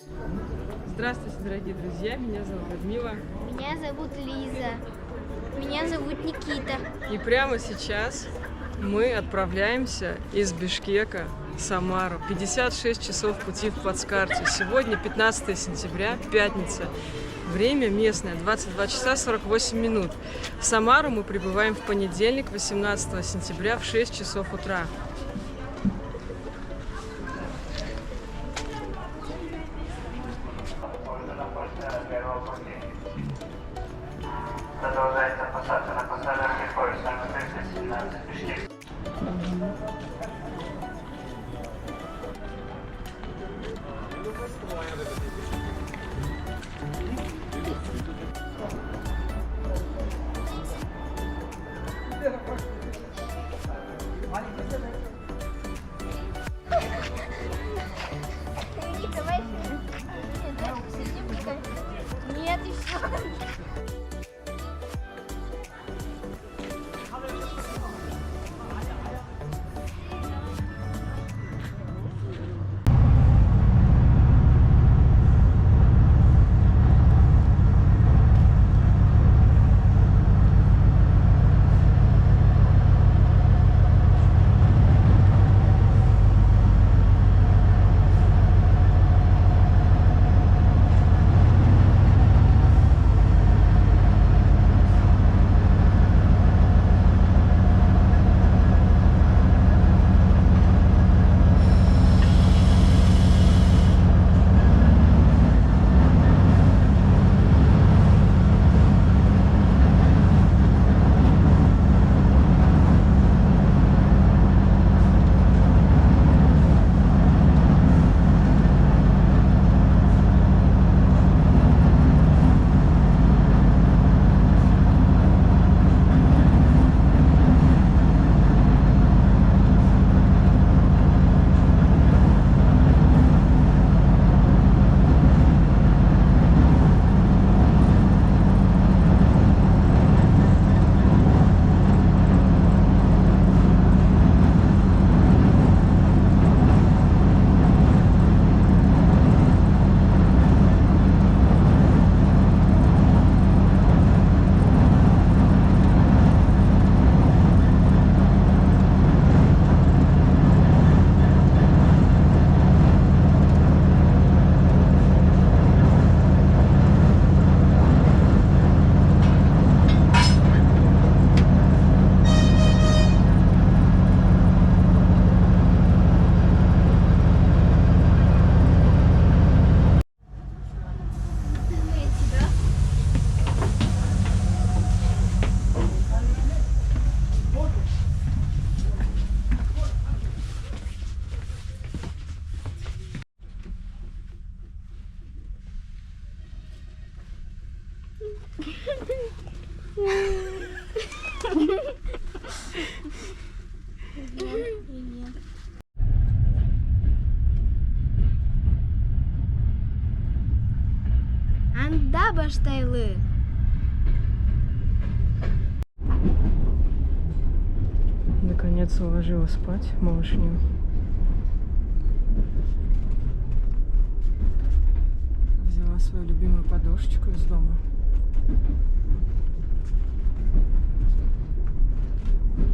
Здравствуйте, дорогие друзья, меня зовут Людмила. Меня зовут Лиза. Меня зовут Никита. И прямо сейчас мы отправляемся из Бишкека в Самару. 56 часов пути в плацкарте. Сегодня 15 сентября, пятница. Время местное 22 часа 48 минут. В Самару мы прибываем в понедельник, 18 сентября в 6 часов утра. Продолжается посадка на пассажирский поезд номер 317 Бишкек. Давай сидим. Нет, еще. Анда баштайлы. Наконец уложила спать малышню. Взяла свою любимую подушечку из дома.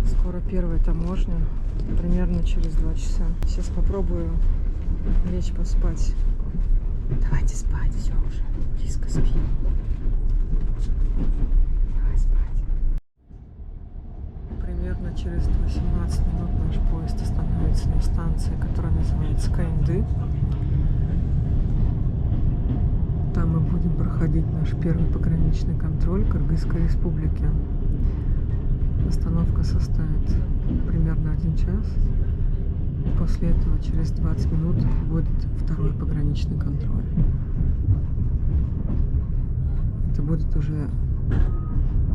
Скоро первая таможня, примерно через 2 часа. Сейчас попробую лечь поспать. Давайте спать, все уже. Лизка, спи. Давай спать. Примерно через 18 минут наш поезд остановится на станции, которая называется Каинды. Там мы будем проходить наш первый пограничный контроль Кыргызской республики. Остановка составит примерно 1 час. После этого через 20 минут будет второй пограничный контроль. Это будет уже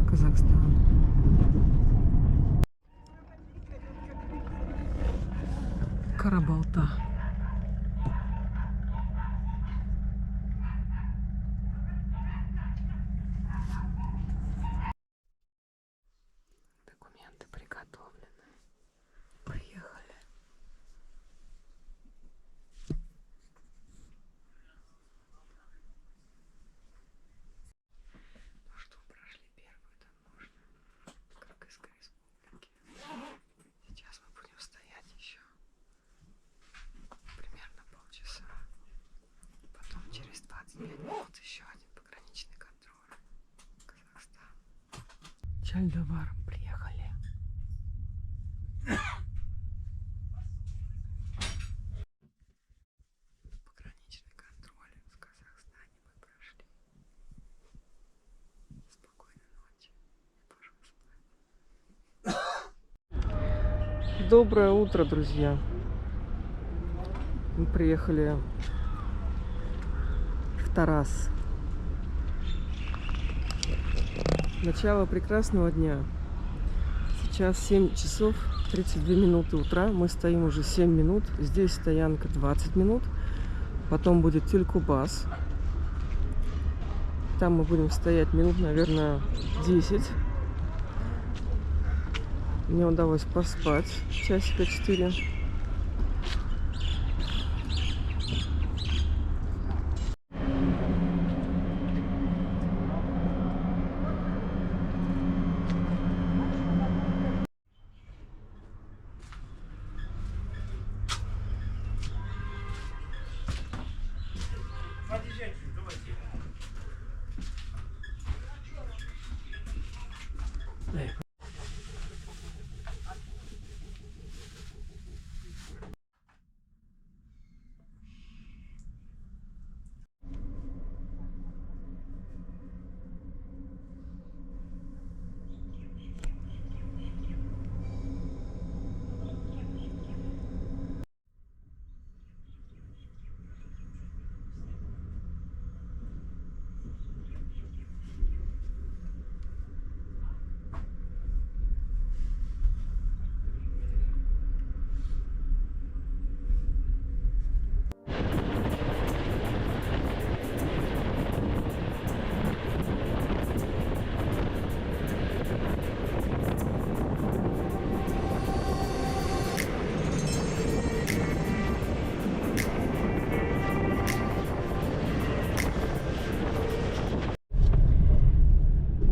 Казахстан. Карабалта. Документы приготовлены. Поехали. Вот еще один пограничный контроль. Казахстан. Чальдовар приехали. Пограничный контроль в Казахстане мы прошли. Спокойной ночи. Пожалуйста. Доброе утро, друзья. Мы приехали в Тарас. Начало прекрасного дня. Сейчас 7 часов 32 минуты утра. Мы стоим уже 7 минут. Здесь стоянка 20 минут. Потом будет Тюлькубас. Там мы будем стоять минут, наверное, 10. Мне удалось поспать часика 4.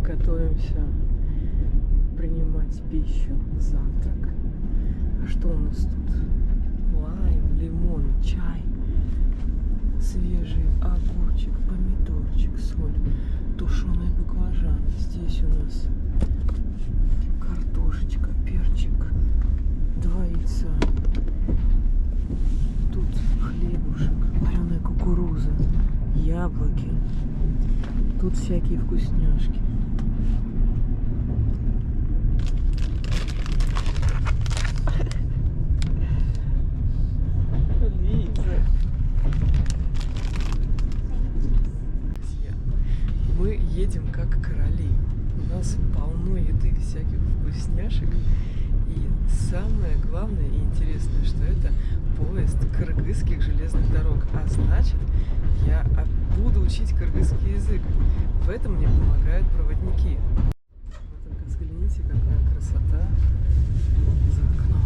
Готовимся принимать пищу, завтрак. А что у нас тут? Лайм, лимон, чай, свежий огурчик, помидорчик, соль, тушеные баклажаны. Здесь у нас картошечка, перчик, 2 яйца. Тут хлебушек, вареная кукуруза, яблоки. Тут всякие вкусняшки. Лиза. Мы едем как короли. У нас полно еды, всяких вкусняшек. И самое главное и интересное, что это поезд кыргызских железных дорог. А значит, я буду учить кыргызский язык. В этом мне помогают проводники. Вы только взгляните, какая красота за окном.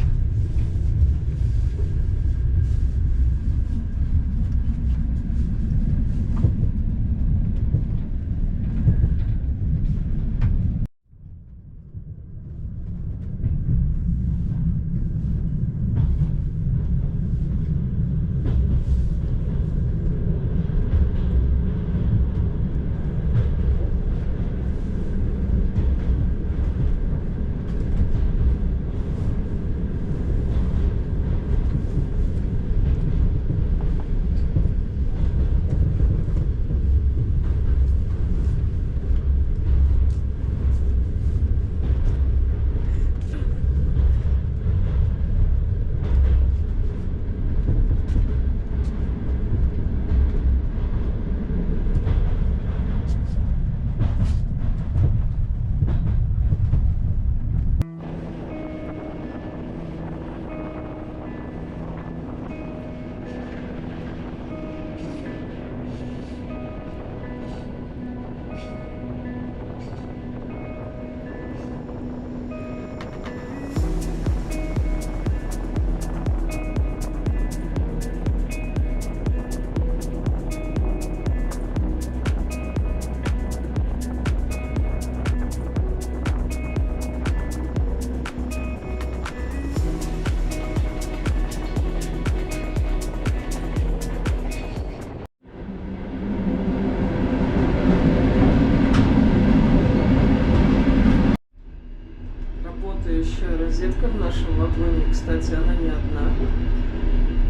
кстати, она не одна.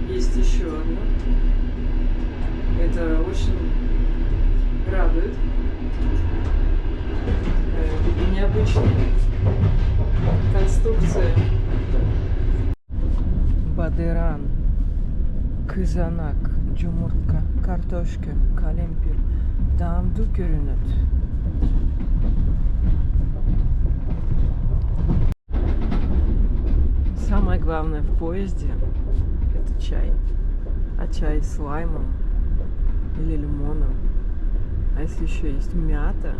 Есть еще одна. Это очень радует. Необычная конструкция. Бадыран, kızanак, yumurta, картошка, калемпир, damdu görünüt. Самое главное в поезде — это чай. А чай с лаймом или лимоном. А если еще есть мята,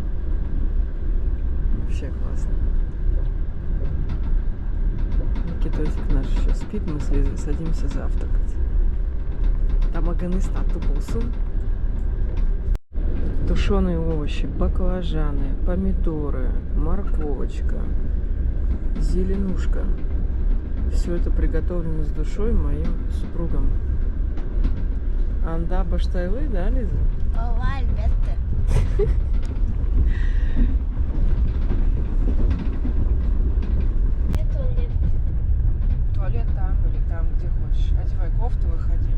вообще классно. Никитосик наш еще спит, мы с Лизой садимся завтракать. Тамаганы стату болсун. Тушеные овощи, баклажаны, помидоры, морковочка, зеленушка. Все это приготовлено с душой моим супругом. Анда баштайлы, да, Лиза? Ова, альбетте. Где туалет? Туалет там или там, где хочешь. Одевай кофту, выходи.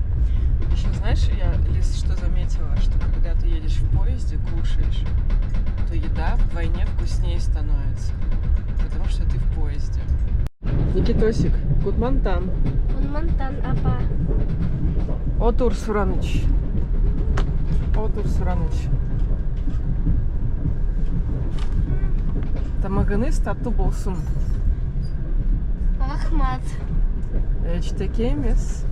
Еще знаешь, я, Лиз, что заметила, что когда ты едешь в поезде, кушаешь, то еда вдвойне вкуснее становится. Потому что ты в поезде. Никитосик, Кутмантан. Кутмантан, апа. Отур Сураныч. Отур Сураныч. Тамаганы стату болсун. Рахмат. Эчтеке эмес.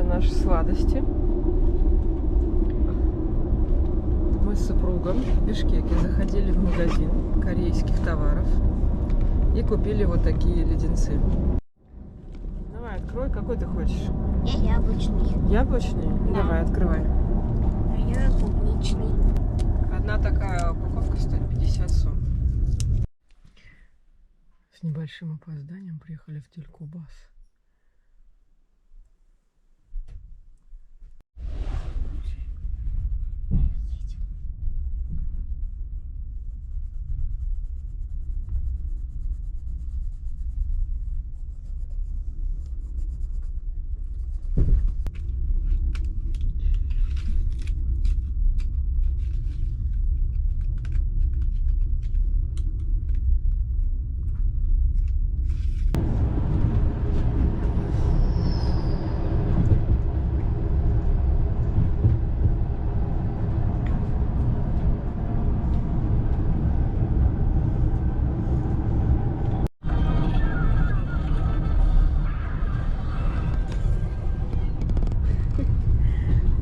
Наши сладости. Мы с супругом в Бишкеке заходили в магазин корейских товаров и купили вот такие леденцы. Давай, открой, какой ты хочешь? Я яблочный. Яблочный? Да. Давай, открывай. А я клубничный. Одна такая упаковка стоит 50 сом. С небольшим опозданием приехали в Тюлькубас.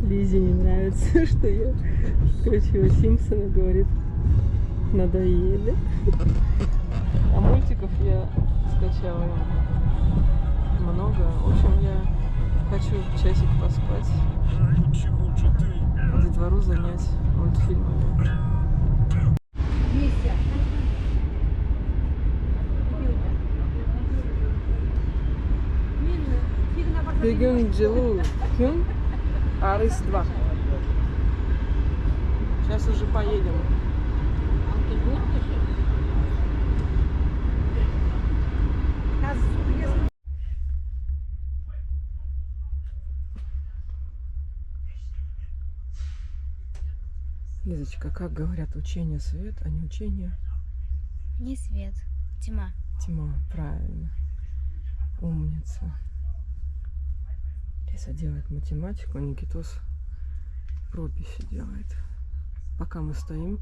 Лизе не нравится, что я включила Симпсона, говорит, надоели. А мультиков я скачала много. В общем, я хочу часик поспать, а детвору занять мультфильмами. Бегун Джилу Кюн, Арыс 2. Сейчас уже поедем. Лизочка, как говорят, учение свет, а не учение? Не свет, тьма. Тьма, правильно. Умница. Лиза делает математику, Никитос прописи делает. Пока мы стоим,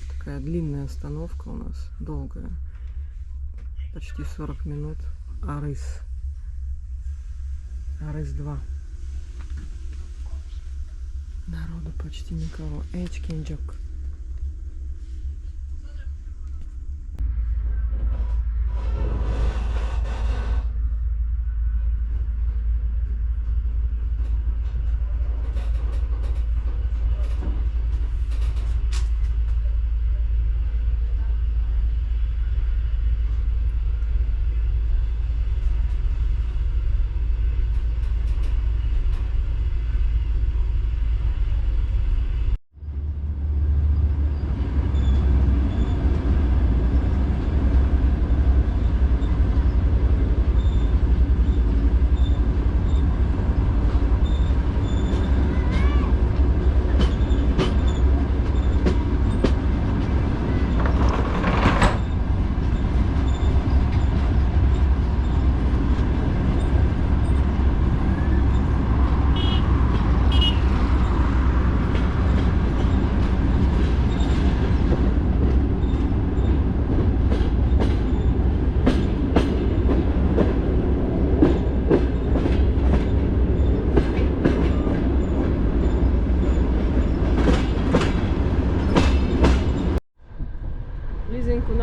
такая длинная остановка у нас, долгая, почти 40 минут. Арыс 2. Народу почти никого. Эчкинджок.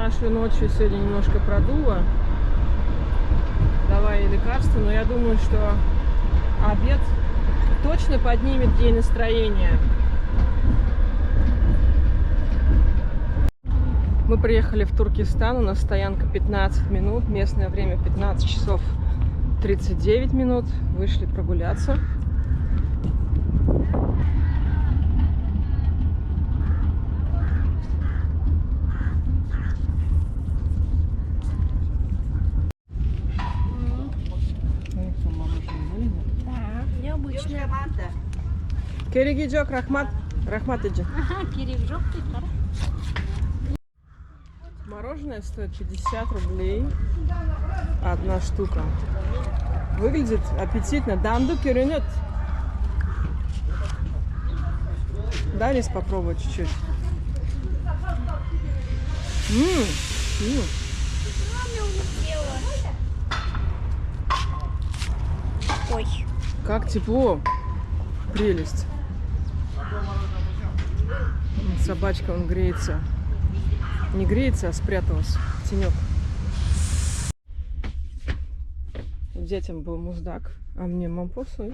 нашу ночью сегодня немножко продуло. Давай ей лекарства, но я думаю, что обед точно поднимет ей настроение. Мы приехали в Туркестан, у нас стоянка 15 минут, местное время 15 часов 39 минут. Вышли прогуляться. Необычно. Керегиджок, Рахмат. Рахмат иди. Пережок ты, да? Мороженое стоит 50 рублей. Одна штука. Выглядит аппетитно. Данду керенет. Дай, Лиз, попробовать чуть-чуть. Ой. Как тепло. Прелесть. Собачка, он греется. Не греется, а спряталась в тенек. Детям был муздак, а мне мампусу.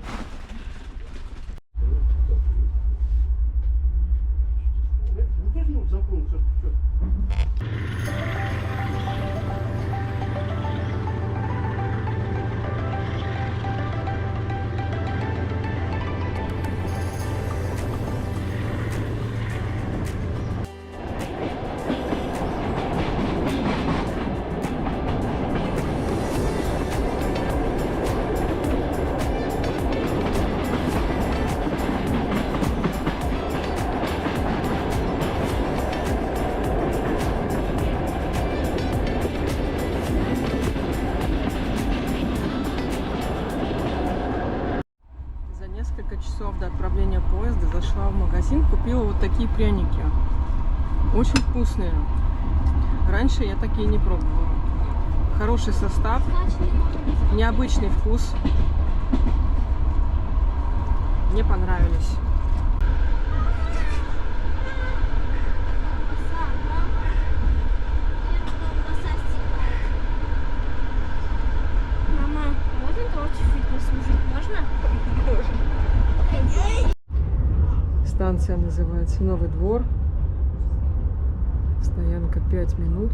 Несколько часов до отправления поезда зашла в магазин, купила вот такие пряники. Очень вкусные. Раньше я такие не пробовала. Хороший состав, необычный вкус. Мне понравились. Мама, можно короче послушать? Можно? Станция называется Новый двор. Стоянка 5 минут.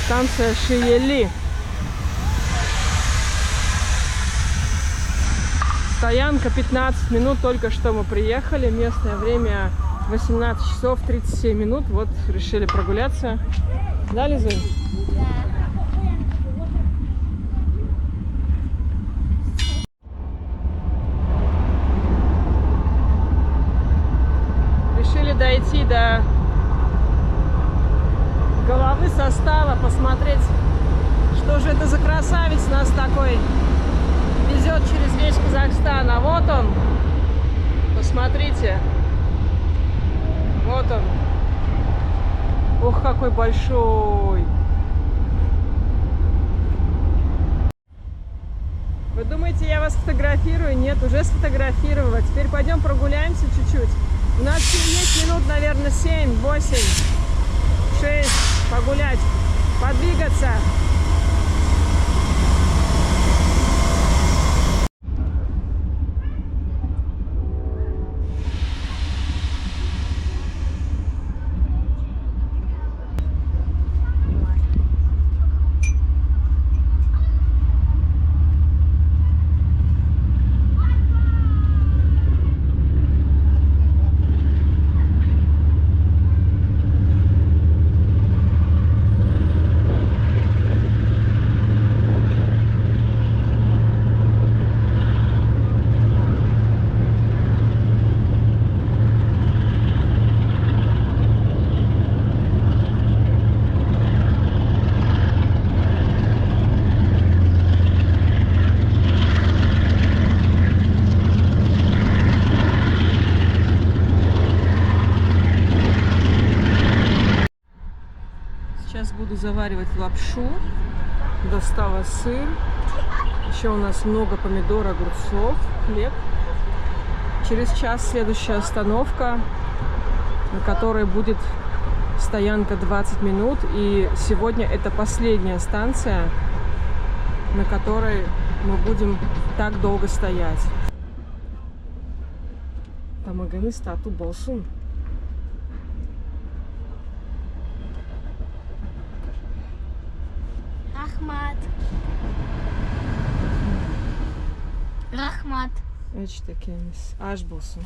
Станция Шиели. Стоянка 15 минут, только что мы приехали. Местное время 18 часов 37 минут. Вот решили прогуляться. Да, Лизунь? Решили дойти до головы состава, посмотреть, что же это за красавец нас такой везет через весь Казахстан. А вот он, посмотрите, вот он. Ох, какой большой. Вы думаете, я вас фотографирую? Нет, уже сфотографировала. Теперь пойдем прогуляемся чуть-чуть. У нас есть минут, наверное, 7, 8, 6. Погулять, подвигаться. буду заваривать лапшу. Достала сыр. Еще у нас много помидор, огурцов, хлеб. Через час следующая остановка, на которой будет стоянка 20 минут. И сегодня это последняя станция, на которой мы будем так долго стоять. Тамаганы стату болсун. Рахмат. Рахмат. Эчтекемис. Аш болсун.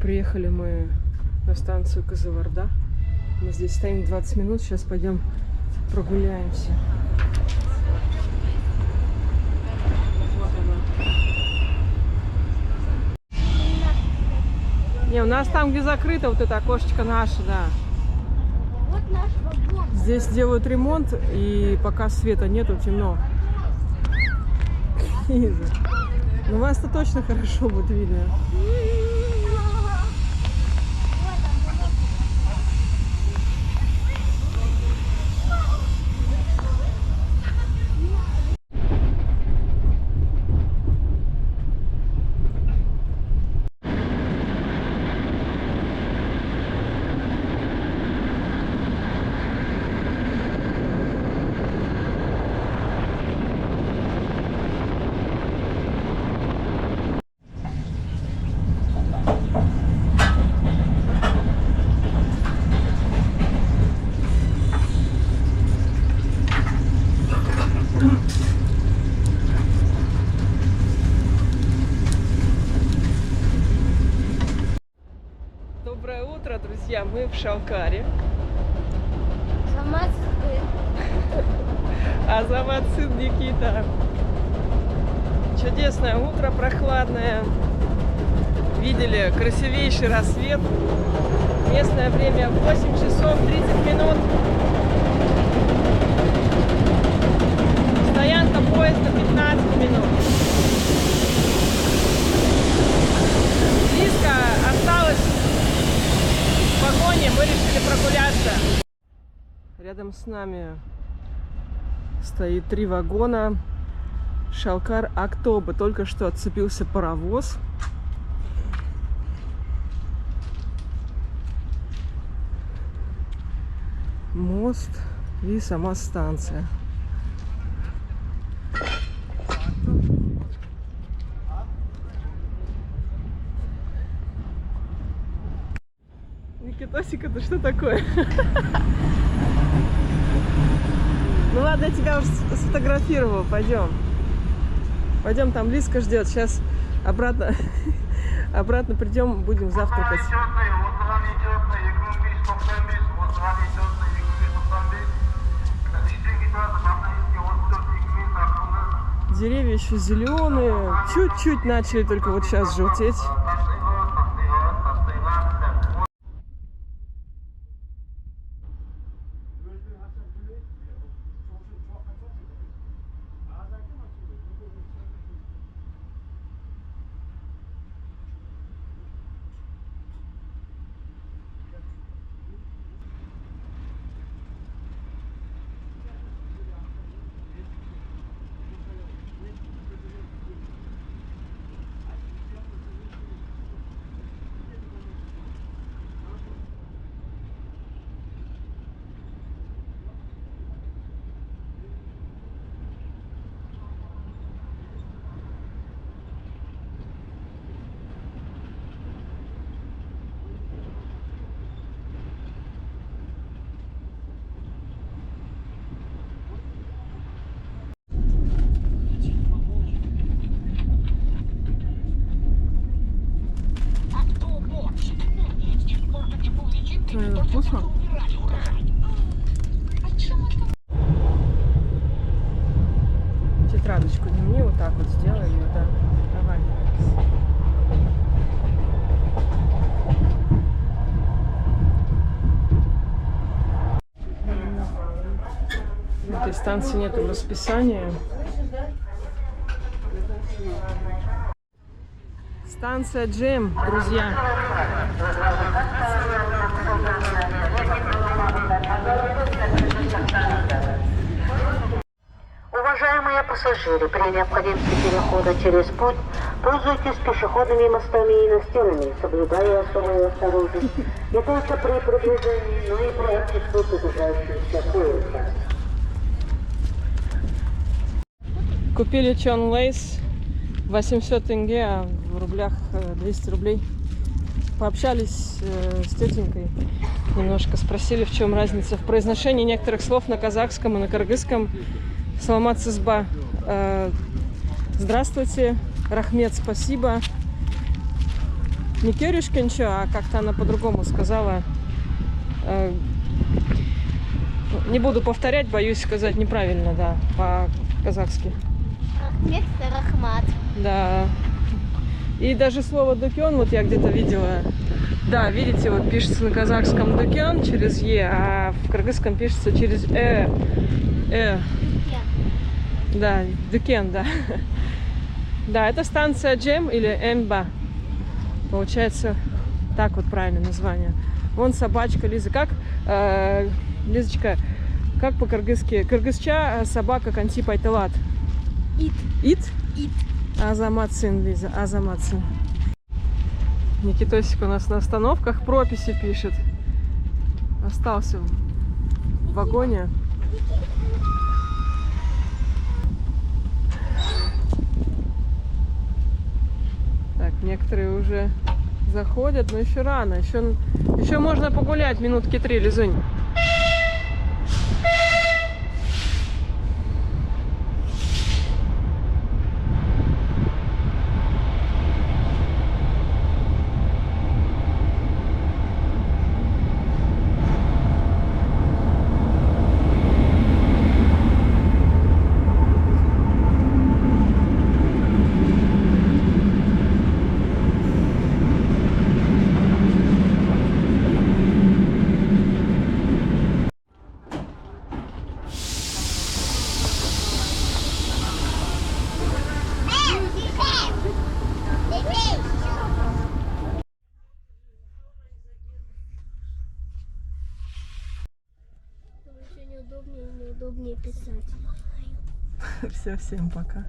Приехали мы на станцию Кызылорда. Мы здесь стоим 20 минут. Сейчас пойдем прогуляемся. Вот она. Не, у нас там, где закрыто, вот это окошечко наше, да. Вот наш вагон. Здесь делают ремонт, и пока света нету, темно. Ну, вас-то точно хорошо будет видно. Доброе утро, друзья! Мы в Шалкаре. Азамат Азамат, сын Никита. Чудесное утро, прохладное. Видели красивейший рассвет. Местное время 8 часов 30 минут. Стоянка поезда 15 минут. Близко осталось в вагоне, мы решили прогуляться. Рядом с нами стоит 3 вагона. Шалкар Актобе. Только что отцепился паровоз. Мост и сама станция. Никитосик, это что такое? Ну ладно, я тебя уже сфотографировала. Пойдем. Пойдем, там Лизка ждет. Сейчас обратно придем, будем завтракать. Деревья еще зеленые. Чуть-чуть начали только вот сейчас желтеть. Хорошо. Тетрадочку дневни, вот так вот сделай ее, да. Давай. На этой станции нету расписания. Станция Джем, друзья. Уважаемые пассажиры, при необходимости перехода через путь пользуйтесь пешеходными мостами и настилами, соблюдая особую осторожность не только при продвижении, но и при отчестве приближающегося поезда. Купили Чон Лейс 800 тенге, а в рублях 200 рублей. Пообщались с тетенькой немножко, спросили, в чем разница в произношении некоторых слов на казахском и на кыргызском. Саламат сызба. Здравствуйте. Рахмет, спасибо. Не керюшкинчо, а как-то она по-другому сказала. Не буду повторять, боюсь сказать неправильно, да, по-казахски. Рахмет, рахмат. Да. И даже слово дукён, вот я где-то видела. Да, видите, вот пишется на казахском дукён через Е, а в кыргызском пишется через Э. Да, дукён, да. Да, это станция Джем или Эмба. Получается, так вот правильно название. Вон собачка Лиза. Как, Лизочка, как по-кыргызски? Кыргызча собака канти пайталат. Ит. Ит? Ит. Азаматсын, Лиза, Азаматсын. Никитосик у нас на остановках прописи пишет. Остался в вагоне. Так, некоторые уже заходят, но еще рано. Еще можно погулять минутки 3, Лизунь. Неудобнее писать. Все, всем пока.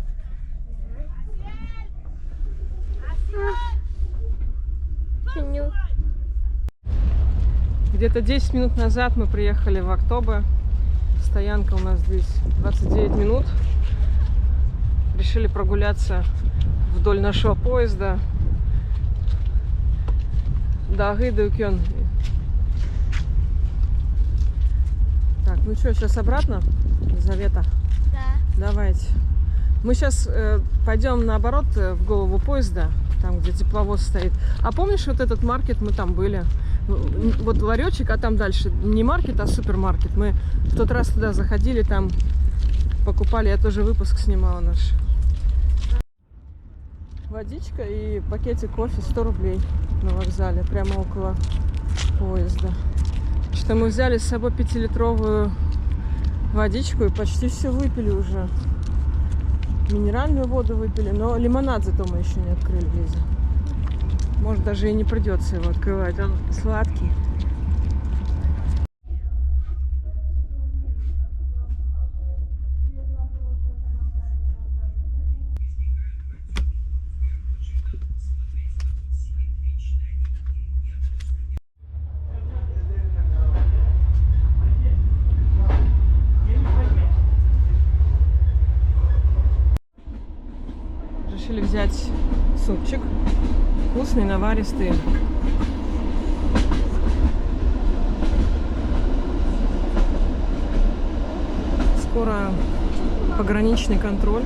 Где-то 10 минут назад мы приехали в Актобе. Стоянка у нас здесь 29 минут. Решили прогуляться вдоль нашего поезда. Дагы Дукён. Так, ну что, сейчас обратно, Елизавета? Да. Давайте. Мы сейчас пойдем наоборот в голову поезда, там, где тепловоз стоит. А помнишь вот этот маркет, мы там были? Вот ларечек, а там дальше не маркет, а супермаркет. Мы в тот раз туда заходили, там покупали, я тоже выпуск снимала наш. Водичка и пакетик кофе 100 рублей на вокзале, прямо около поезда. Что мы взяли с собой 5-литровую водичку и почти все выпили уже. Минеральную воду выпили, но лимонад зато мы еще не открыли, Лиза. Может, даже и не придется его открывать, он сладкий. Решили взять супчик. Вкусный, наваристый. Скоро пограничный контроль.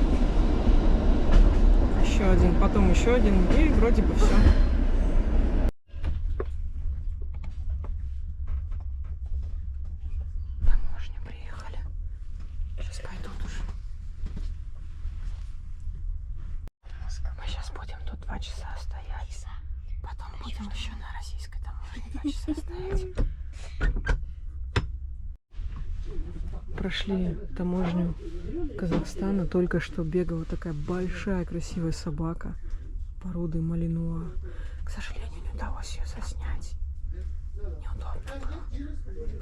Еще один, потом еще один. И вроде бы все. будем тут 2 часа стоять. Потом будем еще на российской таможне 2 часа стоять. Прошли таможню Казахстана. Только что бегала такая большая красивая собака породы малинуа. К сожалению, не удалось ее заснять. Неудобно было.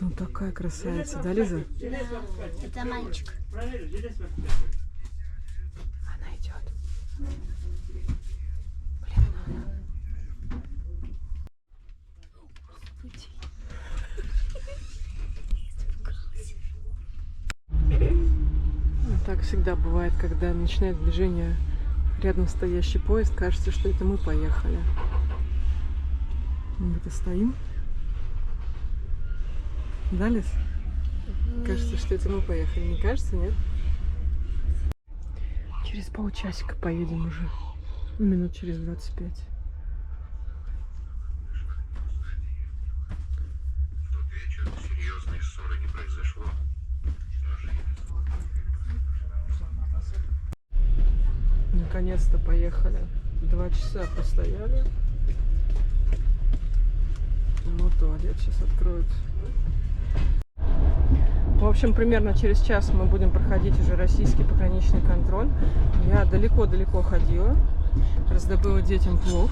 Ну такая красавица, да, Лиза? Это мальчик. Она идет. Блин, она. Так всегда бывает, когда начинает движение рядом стоящий поезд, кажется, что это мы поехали. Мы вот стоим. Да, Лиз? Кажется, что это мы поехали. Не кажется, нет? Через полчасика поедем уже. Минут через 25. В тот вечер серьезной ссоры не произошло. Наконец-то поехали. 2 часа постояли. Ну, туалет сейчас откроют. В общем, примерно через час мы будем проходить уже российский пограничный контроль. Я далеко-далеко ходила, раздобыла детям плов.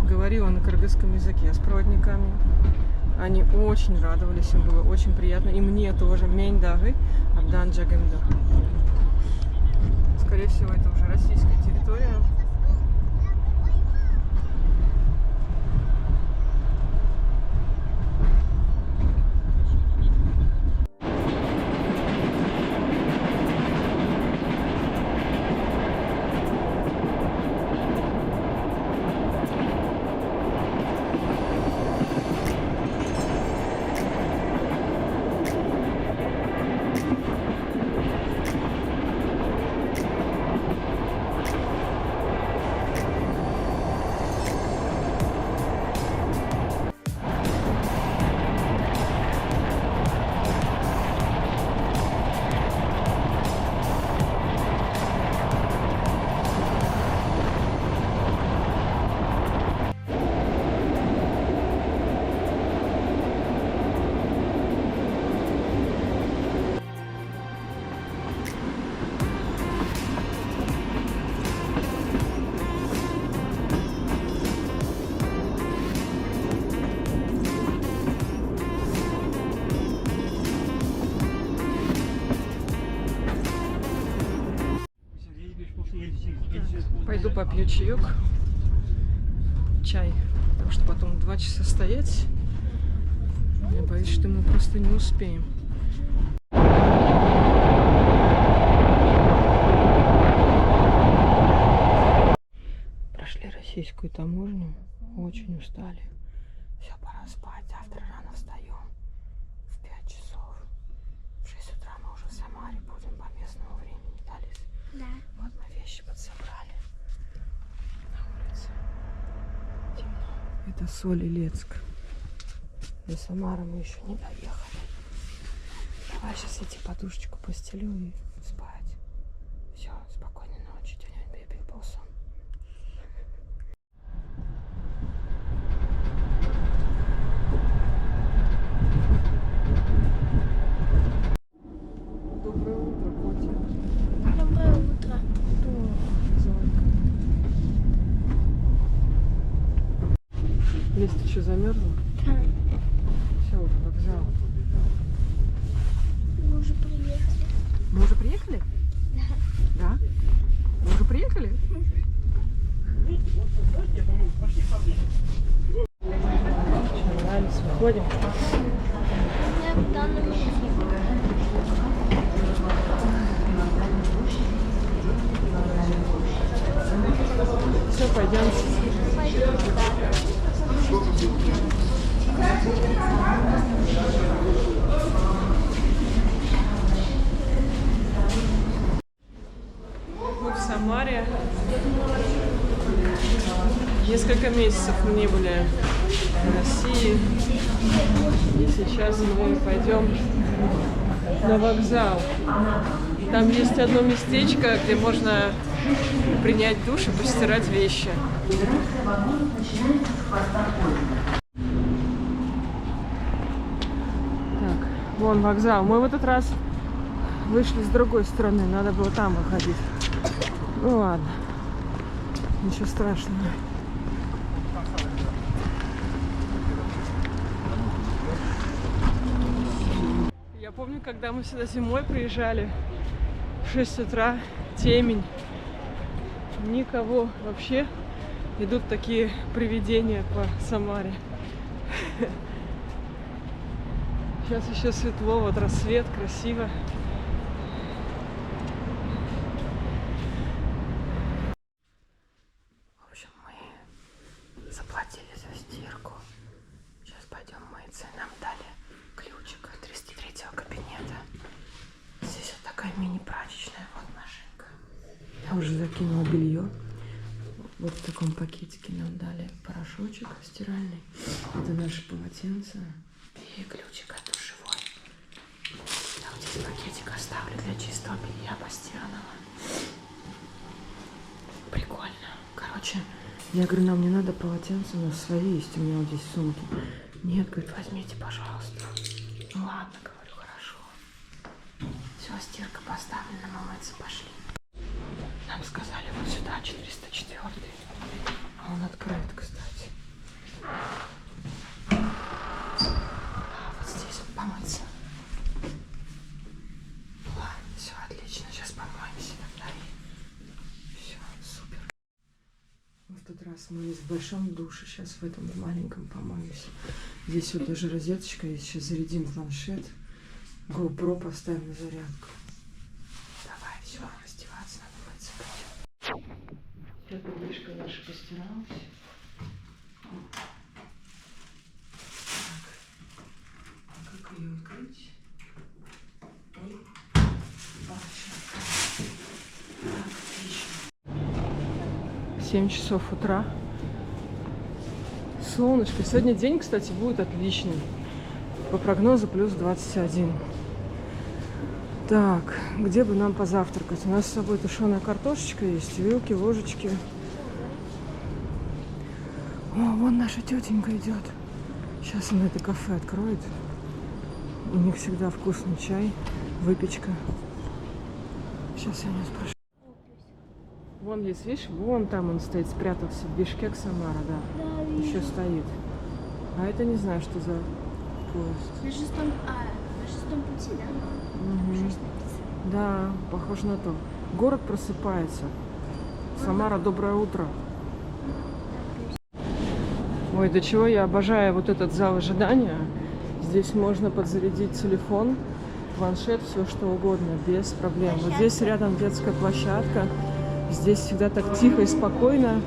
Говорила на кыргызском языке с проводниками. Они очень радовались, им было очень приятно. И мне тоже. Мен дагы абдан жагымды. Скорее всего, это уже российская территория. Пойду попью чаек, чай, потому что потом 2 часа стоять. Я боюсь, что мы просто не успеем. Прошли российскую таможню, очень устали. Все, пора спать, завтра рано встаем. В 5 часов. В 6 утра мы уже в Самаре будем по местному времени, да, Лиз? Да. Вот мы вещи подсобрали. На улице темно. Это Соль-Илецк. До Самары мы еще не доехали. Давай сейчас эти подушечку постелю и спать. Все, спокойной ночи, тянет беби болсон. Доброе утро, котик. Доброе утро. Зойка. Лиз, ты что, замерзла? Все, уже вокзал. Мы уже приехали. Мы уже приехали? Да. Мы уже приехали? Что, Алис, выходим? Я в данном Все, пойдемте. Мы в Самаре. Несколько месяцев мы не были в России. И сейчас мы пойдем на вокзал. Там есть одно местечко, где можно принять душ и постирать вещи. Так, вон вокзал. Мы в этот раз вышли с другой стороны, надо было там выходить. Ну ладно, ничего страшного. Я помню, когда мы сюда зимой приезжали, в 6 утра, темень, никого вообще, идут такие привидения по Самаре. Сейчас еще светло, вот рассвет, красиво. В общем, мы заплатили за стирку. Сейчас пойдем мыться. Нам дали ключик от 303-го кабинета. Здесь вот такая мини-прачечная. Вот машинка. Я уже закинула белье. Вот в таком пакетике нам дали порошочек стиральный. Это наше полотенце. И ключик от душевой. Я вот здесь пакетик оставлю для чистого белья постиранного. Прикольно. Короче, я говорю, нам не надо полотенце, у нас свои есть, у меня вот здесь сумки. Нет, говорит, возьмите, пожалуйста. Ну ладно, говорю, хорошо. Все, стирка поставлена, мы мыться пошли. Нам сказали вот сюда, 404-й. А он открыт, кстати. Вот здесь вот помыться. Ладно, все отлично, сейчас помоемся тогда и все, супер. Мы в тот раз мылись в большом душе, сейчас в этом маленьком помоемся. Здесь вот даже розеточка есть, сейчас зарядим планшет, GoPro поставим на зарядку. Давай, все, раздеваться, надо мыться пойдем. Сейчас бельишко наша постиралась. Как ее открыть? Ой. Отлично. 7 часов утра. Солнышко. Сегодня день, кстати, будет отличный. По прогнозу плюс 21. Так, где бы нам позавтракать? У нас с собой тушеная картошечка есть, вилки, ложечки. О, вон наша тетенька идет. Сейчас она это кафе откроет. У них всегда вкусный чай, выпечка. Сейчас я у нее спрошу. Вон есть, видишь, вон там он стоит, спрятался. Бишкек, Самара, да. Да, Еще стоит. А это не знаю, что за поезд. на шестом пути, да? 6 написано. Да, похоже на то. Город просыпается. Самара, доброе утро. Ой, до чего я обожаю вот этот зал ожидания. Здесь можно подзарядить телефон, планшет, все что угодно, без проблем. Вот здесь рядом детская площадка. Здесь всегда так тихо и спокойно.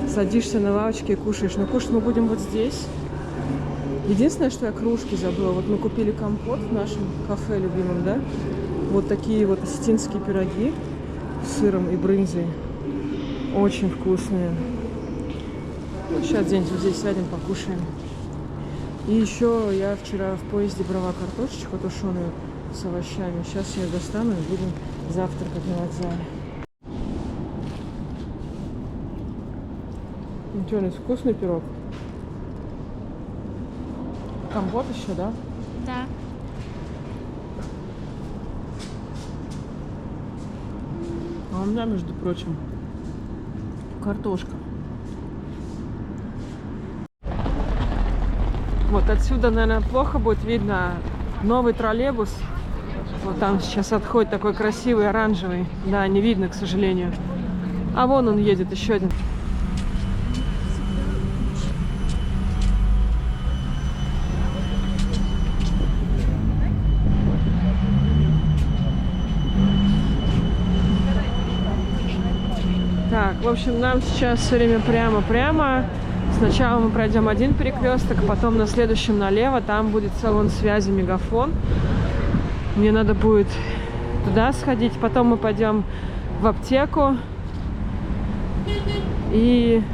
Садишься на лавочке и кушаешь. Но кушать мы будем вот здесь. Единственное, что я кружки забыла. Вот мы купили компот в нашем кафе любимом, да? Вот такие вот осетинские пироги с сыром и брынзой. Очень вкусные. Ну, сейчас где-нибудь здесь сядем, покушаем. И еще я вчера в поезде брала картошечку тушеную с овощами. Сейчас я ее достану и будем завтракать на вокзале. Ну что, Лиз, вкусный пирог? Компот еще, да? Да. А у меня, между прочим, картошка. Вот отсюда, наверное, плохо будет видно новый троллейбус. Вот там сейчас отходит такой красивый, оранжевый. Да, не видно, к сожалению. А вон он едет, еще один. Так, в общем, нам сейчас все время прямо-прямо. Сначала мы пройдем один перекресток, потом на следующем налево. Там будет салон связи Мегафон. Мне надо будет туда сходить. Потом мы пойдем в аптеку и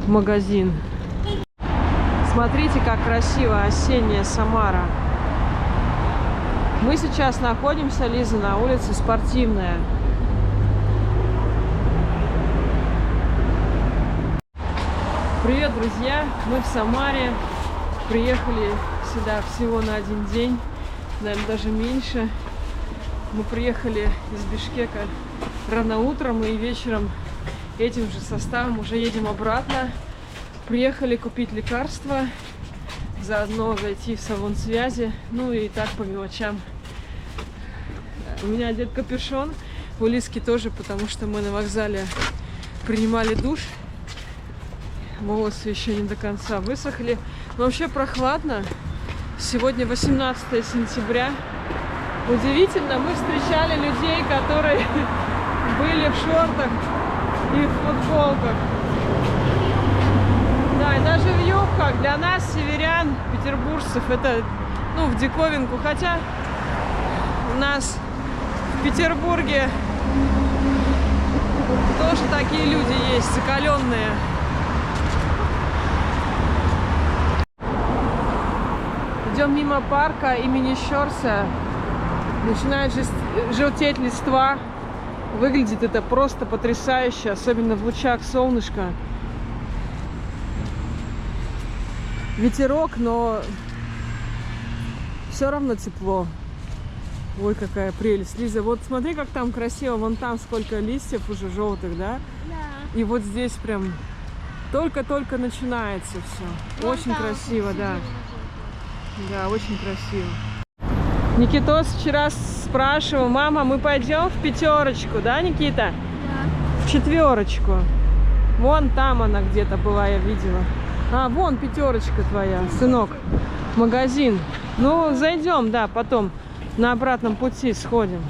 в магазин. Смотрите, как красиво осенняя Самара. Мы сейчас находимся, Лиза, на улице Спортивная. друзья, мы в Самаре. Приехали сюда всего на один день, наверное, даже меньше. Мы приехали из Бишкека рано утром и вечером этим же составом уже едем обратно. Приехали купить лекарства, заодно зайти в салон связи, ну и так по мелочам. У меня одет капюшон, у Лиски тоже, потому что мы на вокзале принимали душ. Волосы еще не до конца высохли. Но вообще прохладно. Сегодня 18 сентября. Удивительно, мы встречали людей, которые были в шортах и в футболках. Да, и даже в юбках. Для нас, северян, петербуржцев, это, ну, в диковинку. Хотя у нас в Петербурге тоже такие люди есть, закаленные. Идем мимо парка имени Щорса. Начинает желтеть листва. Выглядит это просто потрясающе, особенно в лучах солнышка. Ветерок, но все равно тепло. Ой, какая прелесть. Лиза, вот смотри, как там красиво. Вон там сколько листьев уже желтых, да? Да. И вот здесь прям только-только начинается все. Вон Очень там красиво, да. красиво. Да, очень красиво. Никитос вчера спрашивал: мама, мы пойдем в пятерочку, да, Никита? Да. В четверочку. Вон там она где-то была, я видела. А, вон пятерочка твоя, сынок. Магазин. Ну, зайдем, да, потом на обратном пути сходим.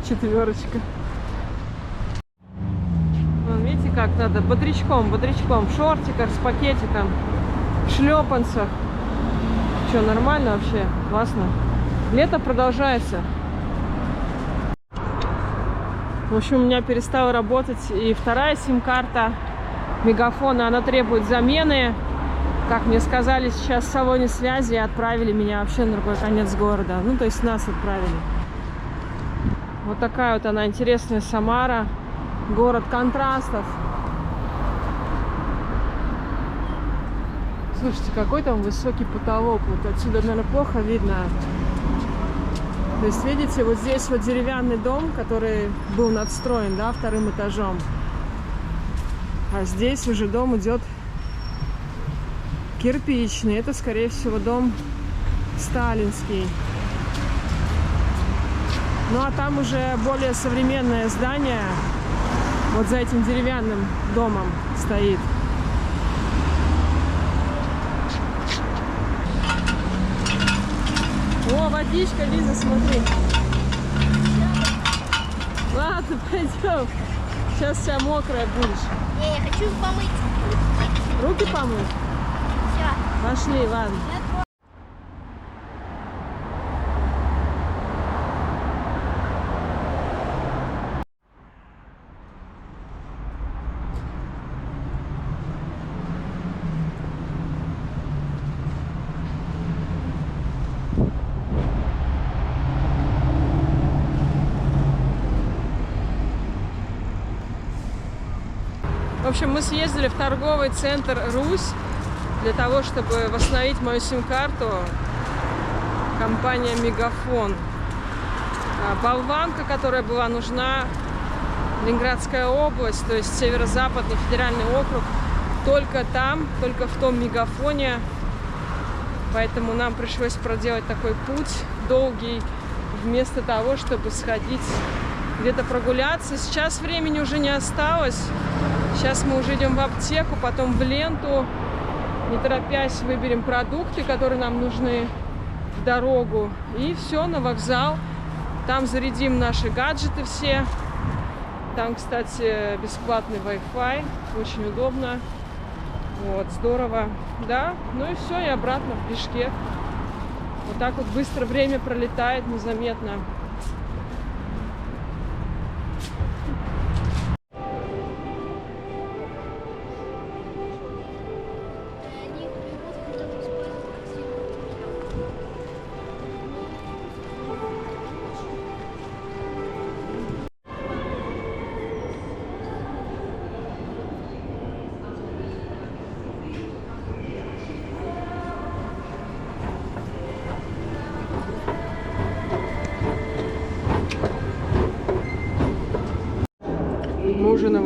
Четверочка. Вон, видите, как надо бодрячком, в шортиках, с пакетиком, в шлепанцах. Что, нормально вообще? Классно. Лето продолжается. В общем, у меня перестала работать и вторая сим-карта Мегафона. Она требует замены. Как мне сказали сейчас в салоне связи, отправили меня вообще на другой конец города. Ну, то есть нас отправили. Вот такая вот она интересная Самара. Город контрастов. Слушайте, какой там высокий потолок. Вот отсюда, наверное, плохо видно. То есть, видите, вот здесь вот деревянный дом, который был надстроен, да, вторым этажом. А здесь уже дом идет кирпичный. Это, скорее всего, дом сталинский. Ну, а там уже более современное здание. Вот за этим деревянным домом стоит. О, водичка, Лиза, смотри. Ладно, пойдем. Сейчас вся мокрая будешь. Не, я хочу помыть. Руки помыть? Все. Пошли, ладно. В общем, мы съездили в торговый центр «Русь» для того, чтобы восстановить мою сим-карту. Компания «Мегафон». Болванка, которая была нужна, Ленинградская область, то есть северо-западный федеральный округ, только там, только в том Мегафоне. Поэтому нам пришлось проделать такой путь долгий, вместо того, чтобы сходить где-то прогуляться. Сейчас времени уже не осталось. Сейчас мы уже идем в аптеку, потом в ленту. Не торопясь, выберем продукты, которые нам нужны в дорогу. И все, на вокзал. Там зарядим наши гаджеты все. Там, кстати, бесплатный Wi-Fi. Очень удобно. Вот, здорово. Да, ну и все, и обратно в Бишкек. Вот так вот быстро время пролетает, незаметно.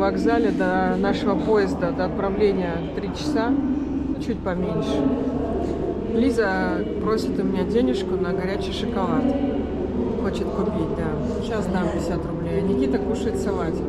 вокзале до нашего поезда, до отправления 3 часа, ну, чуть поменьше. Лиза просит у меня денежку на горячий шоколад. Хочет купить, да. Сейчас дам 50 рублей. А Никита кушает салатик.